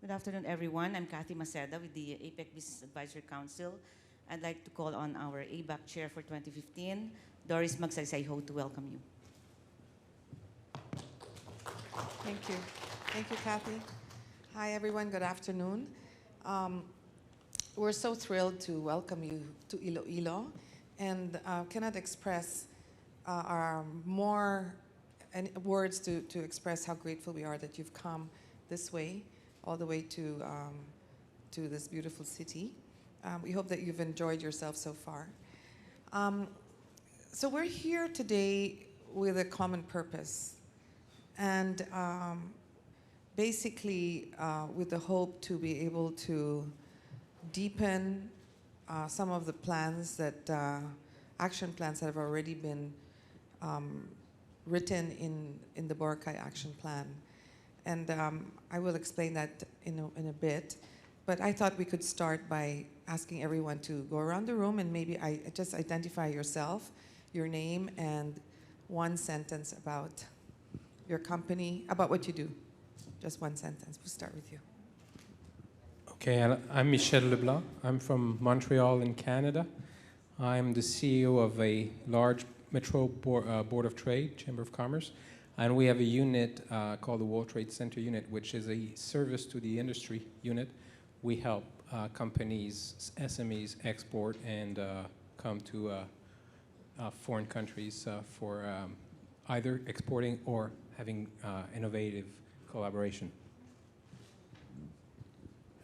Good afternoon, everyone. I'm Kathy Maceda with the APEC Business Advisory Council. I'd like to call on our ABAC Chair for 2015, Doris Magsaysay-Ho, to welcome you. Thank you. Thank you, Kathy. Hi, everyone. Good afternoon. We're so thrilled to welcome you to Iloilo and cannot express our more words to express how grateful we are that you've come this way, all the way to this beautiful city. We hope that you've enjoyed yourself so far. So we're here today with a common purpose, and basically with the hope to be able to deepen some of the plans that, action plans that have already been written in the Boracay Action Plan. And I will explain that in a bit. But I thought we could start by asking everyone to go around the room and maybe just identify yourself, your name, and one sentence about your company, about what you do. Just one sentence. We'll start with you. Okay, I'm Michel Leblanc. I'm from Montreal in Canada. I'm the CEO of a large Metro Board of Trade, Chamber of Commerce, and we have a unit called the World Trade Center Unit, which is a service to the industry unit. We help companies, SMEs, export and come to foreign countries for either exporting or having innovative collaboration.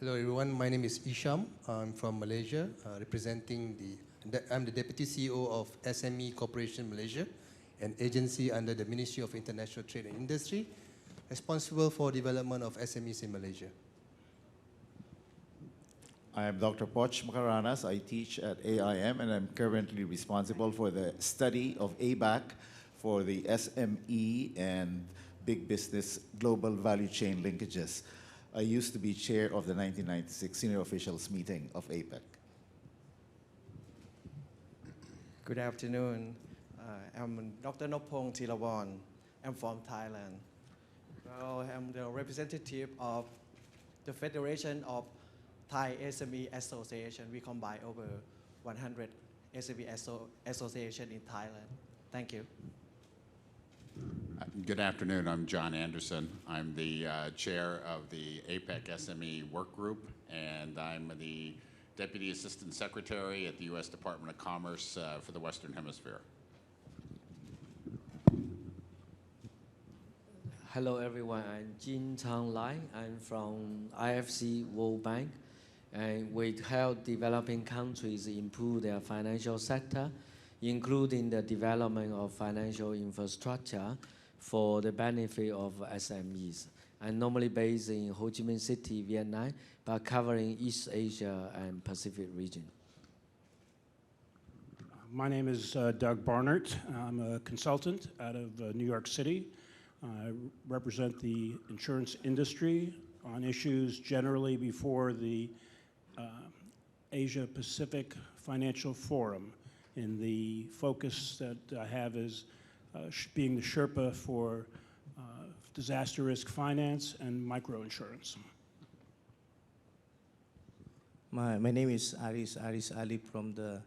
Hello everyone, my name is Isham. I'm from Malaysia, representing I'm the Deputy CEO of SME Corporation Malaysia, an agency under the Ministry of International Trade and Industry, responsible for development of SMEs in Malaysia. I am Dr. Poch Macaranas. I teach at AIM, and I'm currently responsible for the study of ABAC for the SME and big business global value chain linkages. I used to be chair of the 1996 Senior Officials Meeting of APEC. Good afternoon. I'm Dr. Nopong Thilawan. I'm from Thailand. Well, I'm the representative of the Federation of Thai SME Association. We combine over 100 SME associations in Thailand. Thank you. Good afternoon. I'm John Anderson. I'm the chair of the APEC SME Work Group, and I'm the Deputy Assistant Secretary at the U.S. Department of Commerce for the Western Hemisphere. Hello everyone, I'm Jin Chang Lai. I'm from IFC World Bank, and we help developing countries improve their financial sector, including the development of financial infrastructure for the benefit of SMEs. I'm normally based in Ho Chi Minh City, Vietnam, but covering East Asia and Pacific region. My name is Doug Barnert. I'm a consultant out of New York City. I represent the insurance industry on issues generally before the Asia Pacific Financial Forum. And the focus that I have is being the Sherpa for disaster risk finance and microinsurance. My name is Aris Ali from the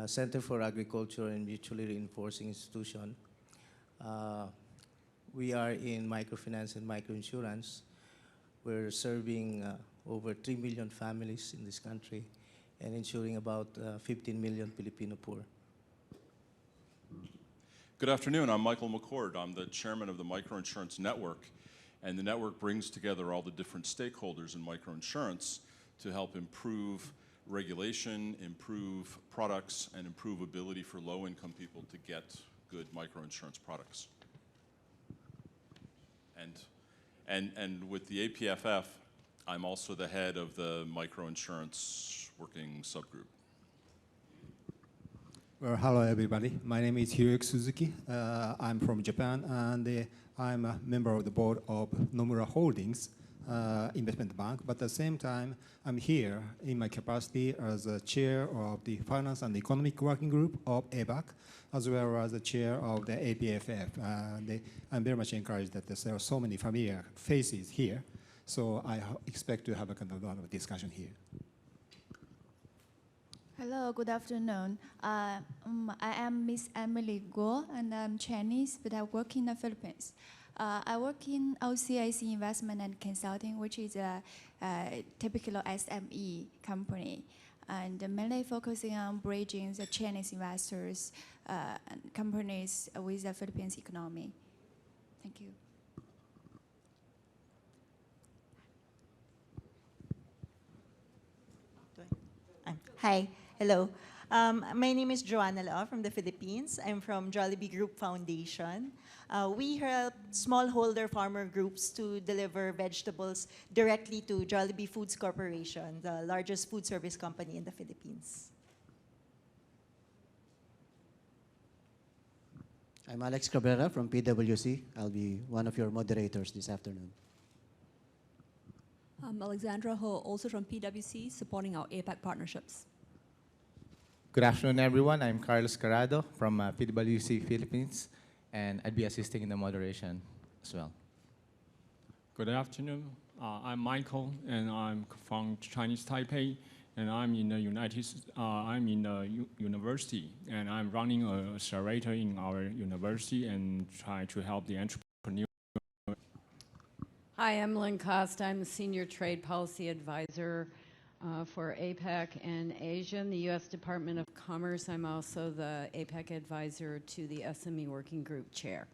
Center for Agriculture and Mutually Reinforcing Institution. We are in microfinance and microinsurance. We're serving over 3 million families in this country and insuring about 15 million Filipino poor. Good afternoon, I'm Michael McCord. I'm the chairman of the Microinsurance Network, and the network brings together all the different stakeholders in microinsurance to help improve regulation, improve products, and improve ability for low-income people to get good microinsurance products. And with the APFF, I'm also the head of the microinsurance working subgroup. Well, hello everybody. My name is Hiroyuki Suzuki. I'm from Japan, and I'm a member of the board of Nomura Holdings Investment Bank. But at the same time, I'm here in my capacity as a chair of the Finance and Economic Working Group of ABAC, as well as the chair of the APFF. I'm very much encouraged that there are so many familiar faces here. So I expect to have a kind of lot of discussion here. Hello, good afternoon. I am Miss Emily Guo, and I'm Chinese, but I work in the Philippines. I work in OCIC Investment and Consulting, which is a typical SME company, and mainly focusing on bridging the Chinese investors and companies with the Philippines economy. Thank you. Hi, hello. My name is Joanna Lao from the Philippines. I'm from Jollibee Group Foundation. We help smallholder farmer groups to deliver vegetables directly to Jollibee Foods Corporation, the largest food service company in the Philippines. I'm Alex Cabrera from PwC. I'll be one of your moderators this afternoon. I'm Alexandra Ho, also from PwC, supporting our APAC partnerships. Good afternoon, everyone. I'm Carlos Carrado from PwC Philippines, and I'd be assisting in the moderation as well. Good afternoon. I'm Michael, and I'm from Chinese Taipei, and I'm in the university, and I'm running a accelerator in our university and try to help the entrepreneur. Hi, I'm Lynn Cost. I'm the Senior Trade Policy Advisor for APEC and Asia in the U.S. Department of Commerce. I'm also the APEC Advisor to the SME Working Group Chair.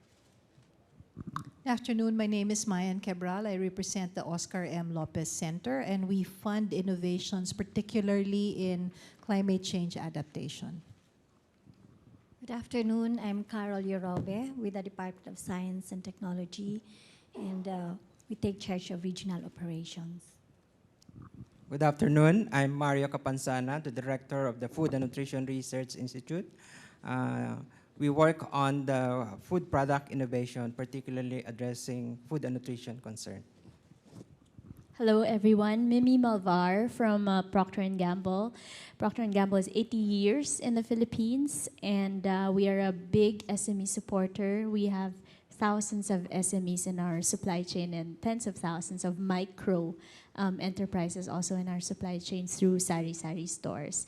Good afternoon. My name is Mayan Cabral. I represent the Oscar M. Lopez Center, and we fund innovations, particularly in climate change adaptation. Good afternoon. I'm Carol Yorobe with the Department of Science and Technology, and we take charge of regional operations. Good afternoon. I'm Mario Capansana, the Director of the Food and Nutrition Research Institute. We work on the food product innovation, particularly addressing food and nutrition concern. Hello, everyone. Mimi Malvar from Procter & Gamble. Procter & Gamble is 80 years in the Philippines, and we are a big SME supporter. We have thousands of SMEs in our supply chain and tens of thousands of micro enterprises also in our supply chain through Sari Sari stores.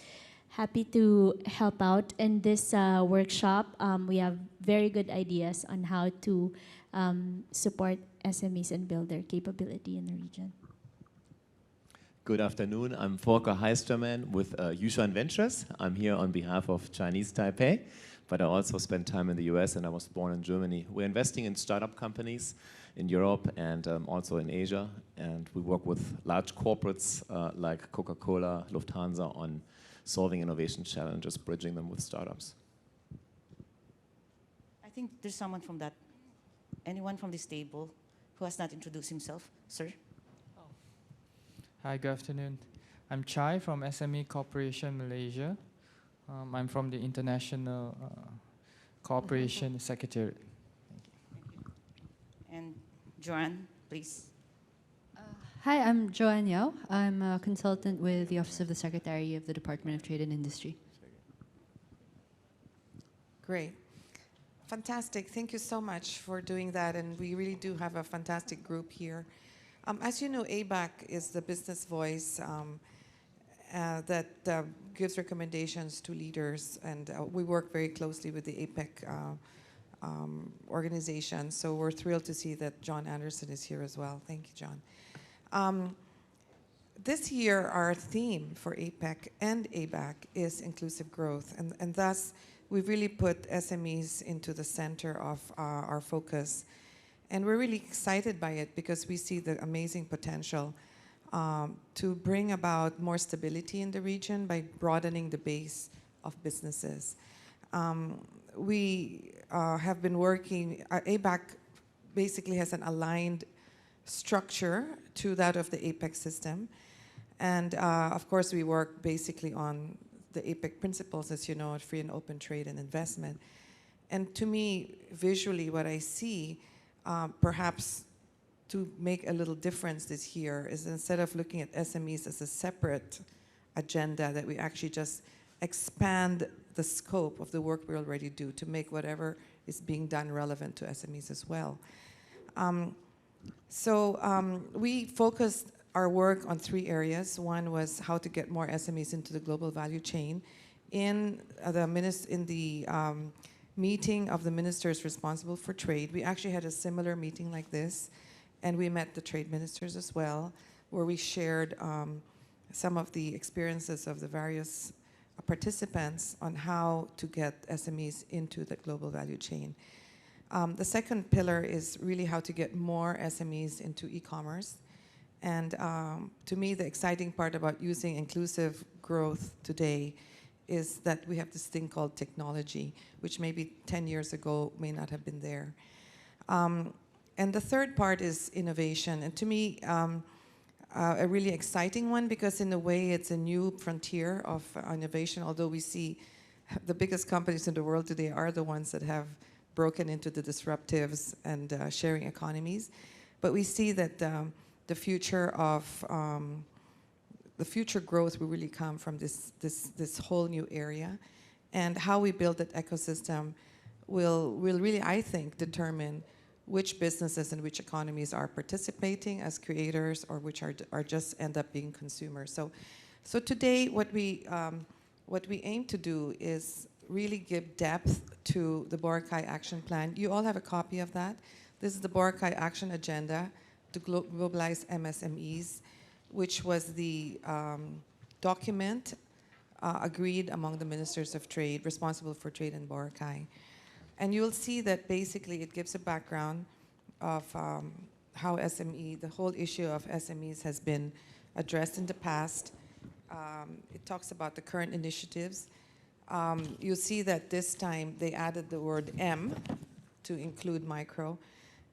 Happy to help out in this workshop. We have very good ideas on how to support SMEs and build their capability in the region. Good afternoon. I'm Volker Heistermann with Yushan Ventures. I'm here on behalf of Chinese Taipei, but I also spent time in the US and I was born in Germany. We're investing in startup companies in Europe and also in Asia, and we work with large corporates like Coca-Cola, Lufthansa on solving innovation challenges, bridging them with startups. I think there's someone from that, anyone from this table who has not introduced himself, sir? Hi, good afternoon. I'm Chai from SME Corporation Malaysia. I'm from the International Cooperation Secretariat. Thank you. And Joanne, please. Hi, I'm Joanne Yao. I'm a consultant with the Office of the Secretary of the Department of Trade and Industry. Great. Fantastic. Thank you so much for doing that. And we really do have a fantastic group here. As you know, ABAC is the business voice that gives recommendations to leaders. And we work very closely with the APEC organization. So we're thrilled to see that John Anderson is here as well. Thank you, John. This year, our theme for APEC and ABAC is inclusive growth. And thus, we've really put SMEs into the center of our focus. And we're really excited by it because we see the amazing potential to bring about more stability in the region by broadening the base of businesses. We have been working, ABAC basically has an aligned structure to that of the APEC system. And of course, we work basically on the APEC principles, as you know, free and open trade and investment. And to me, visually, what I see, perhaps to make a little difference this year, is instead of looking at SMEs as a separate agenda, that we actually just expand the scope of the work we already do to make whatever is being done relevant to SMEs as well. So we focused our work on 3 areas. One was how to get more SMEs into the global value chain. In the meeting of the ministers responsible for trade, we actually had a similar meeting like this, and we met the trade ministers as well, where we shared some of the experiences of the various participants on how to get SMEs into the global value chain. The second pillar is really how to get more SMEs into e-commerce. And to me, the exciting part about using inclusive growth today is that we have this thing called technology, which maybe 10 years ago may not have been there. And the third part is innovation. And to me, a really exciting one, because in a way it's a new frontier of innovation, although we see the biggest companies in the world today are the ones that have broken into the disruptives and sharing economies. But we see that the future growth will really come from this whole new area. And how we build that ecosystem will really, I think, determine which businesses and which economies are participating as creators or which are just end up being consumers. So today what we aim to do is really give depth to the Boracay Action Plan. You all have a copy of that. This is the Boracay Action Agenda to Globalize MSMEs, which was the document agreed among the ministers of trade responsible for trade in Boracay. And you'll see that basically it gives a background of how the whole issue of SMEs has been addressed in the past. It talks about the current initiatives. You'll see that this time they added the word M to include micro.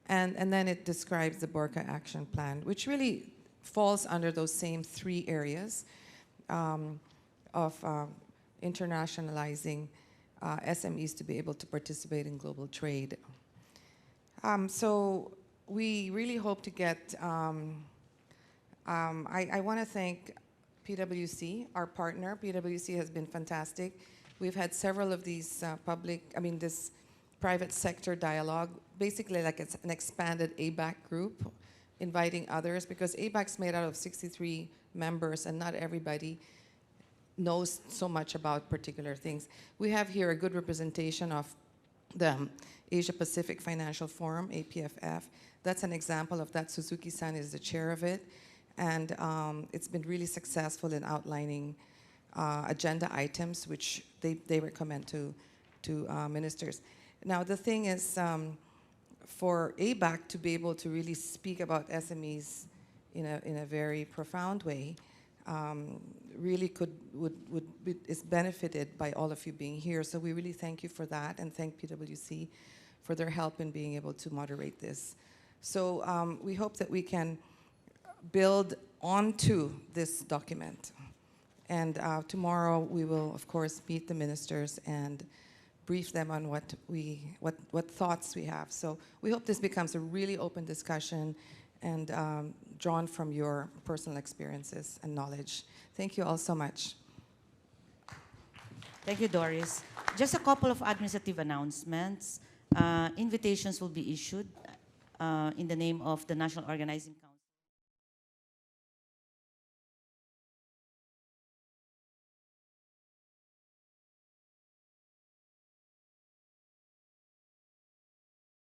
And then it describes the Boracay Action Plan, which really falls under those same 3 areas of internationalizing SMEs to be able to participate in global trade. So we really hope to get, I want to thank PwC, our partner. PwC has been fantastic. We've had several of these this private sector dialogue, basically like it's an expanded ABAC group, inviting others, because ABAC's made out of 63 members and not everybody knows so much about particular things. We have here a good representation of the Asia Pacific Financial Forum, APFF. That's an example of that. Suzuki-san is the chair of it. And it's been really successful in outlining agenda items, which they recommend to ministers. Now, the thing is, for ABAC to be able to really speak about SMEs in a very profound way, really is benefited by all of you being here. So we really thank you for that, and thank PwC for their help in being able to moderate this. So we hope that we can build onto this document. And tomorrow we will, of course, meet the ministers and brief them on what thoughts we have. So we hope this becomes a really open discussion and drawn from your personal experiences and knowledge. Thank you all so much. Thank you, Doris. Just a couple of administrative announcements. Invitations will be issued in the name of the National Organizing Council.